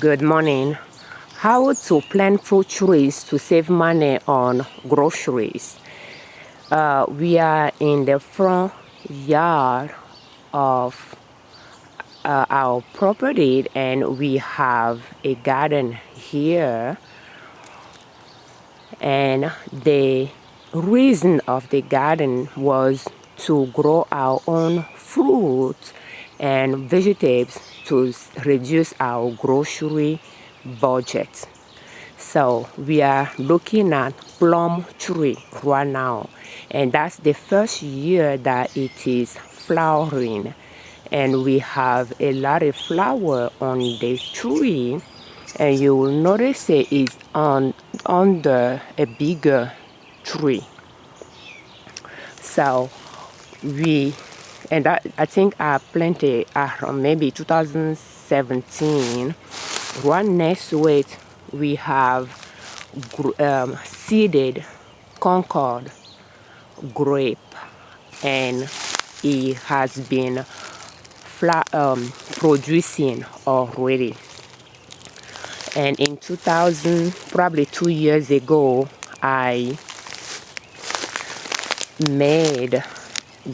Good morning. How to plant fruit trees to save money on groceries. We are in the front yard of our property, and we have a garden here. And the reason of the garden was to grow our own fruit and vegetables to reduce our grocery budget. So we are looking at plum tree right now, and that's the first year that it is flowering, and we have a lot of flower on the tree, and you will notice it is under a bigger tree. So I think I planted maybe 2017. Right next to it, we have seeded Concord grape, and it has been producing already. And in 2000, probably 2 years ago, I made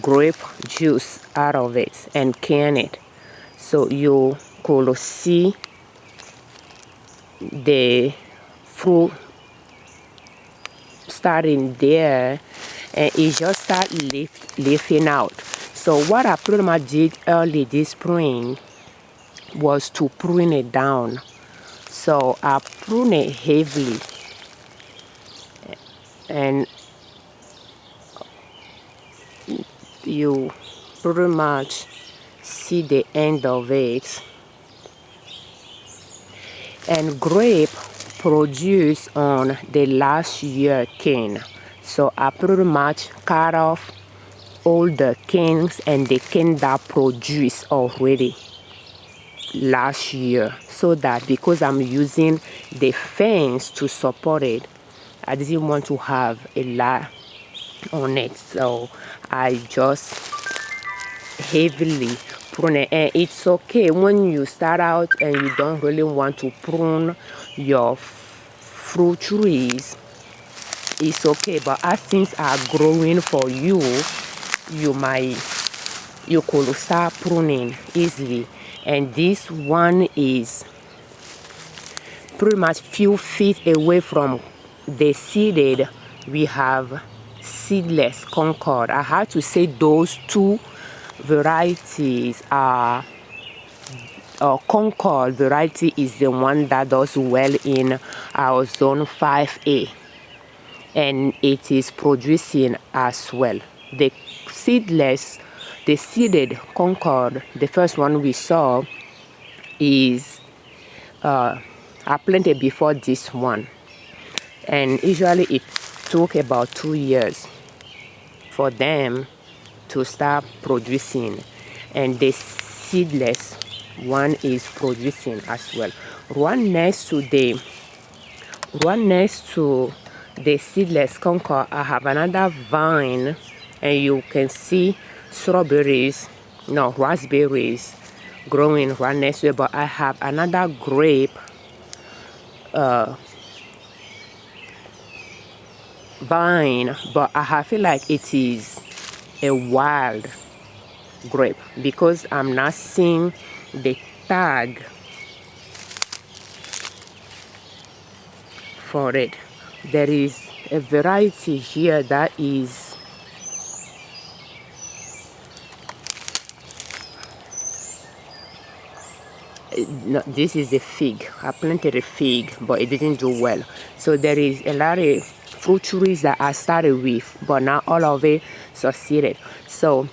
grape juice out of it and canned it. So you could see the fruit starting there, and it just started leafing out. So what I pretty much did early this spring was to prune it down. So I prune it heavily, and you pretty much see the end of it. And grape produce on the last year cane. So I pretty much cut off all the canes and the cane that produced already last year, so that because I'm using the fence to support it, I didn't want to have a lot on it. So I just heavily prune it. And it's okay when you start out and you don't really want to prune your fruit trees. It's okay, but as things are growing for you, you could start pruning easily. And this one is pretty much few feet away from the seeded. We have seedless Concord. I have to say those two varieties are Concord variety is the one that does well in our zone 5A, and it is producing as well. The seeded Concord, the first one we saw, is I planted before this one, and usually it took about 2 years for them to start producing, and the seedless one is producing as well. One next to the seedless Concord, I have another vine, and you can see raspberries growing right next to it. But I have another grape vine, but I feel like it is a wild grape because I'm not seeing the tag for it. There is a variety here that is no, this is a fig. I planted a fig, but it didn't do well. So there is a lot of fruit trees that I started with, but not all of it succeeded. So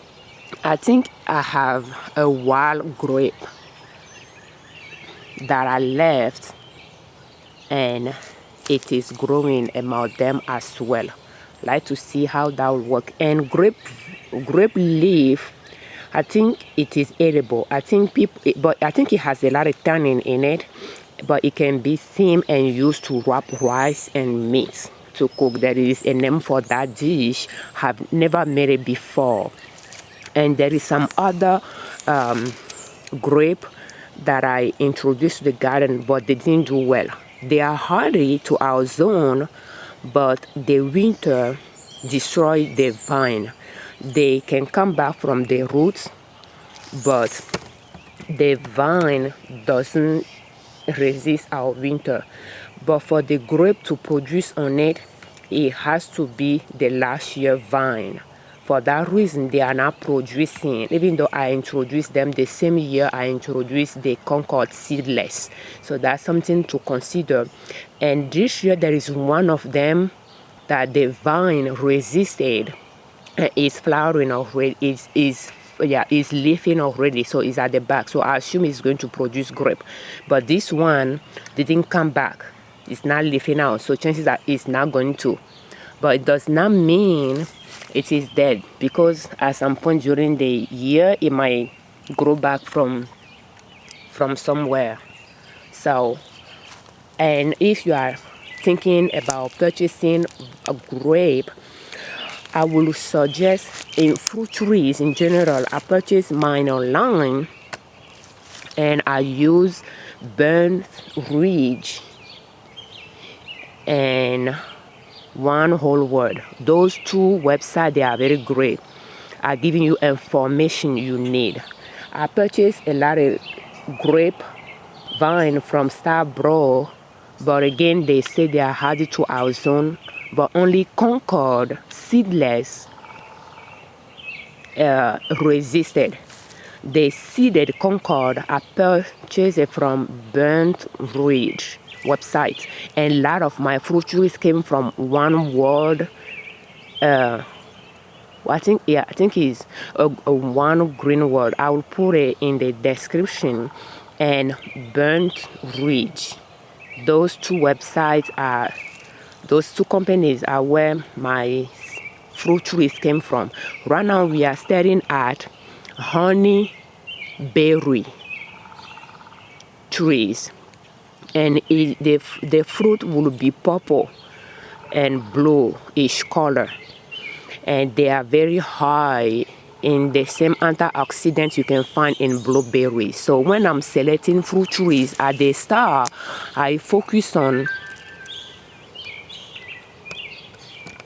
I think I have a wild grape that I left, and it is growing among them as well. Like to see how that will work. And grape leaf, I think it is edible. I think it has a lot of tannin in it, but it can be steamed and used to wrap rice and meat to cook. There is a name for that dish. Have never made it before. And there is some other grape that I introduced to the garden, but they didn't do well. They are hardy to our zone, but the winter destroy the vine. They can come back from the roots, but the vine doesn't resist our winter. But for the grape to produce on it, it has to be the last year vine. For that reason, they are not producing, even though I introduced them the same year I introduced the Concord seedless. So that's something to consider. And this year, there is one of them that the vine resisted, is flowering already, is leafing already, so it's at the back. So I assume it's going to produce grape. But this one didn't come back. It's not leafing out, so chances are it's not going to. But it does not mean it is dead, because at some point during the year it might grow back from somewhere. So, and if you are thinking about purchasing a grape, I will suggest in fruit trees in general. I purchase mine online, and I use Burnt Ridge and One Whole Word. Those two websites, they are very great at giving you information you need. I purchased a lot of grape vine from Starbro, but again they say they are hardy to our zone. But only Concord seedless resisted. The seeded Concord I purchased it from Burnt Ridge website, and a lot of my fruit trees came from One Word. I think it's a One Green Word. I will put it in the description. And Burnt Ridge. Those two websites are, those two companies are where my fruit trees came from. Right now we are staring at honey berry trees, and the fruit will be purple and bluish color, and they are very high in the same antioxidants you can find in blueberries. So when I'm selecting fruit trees at the start, I focus on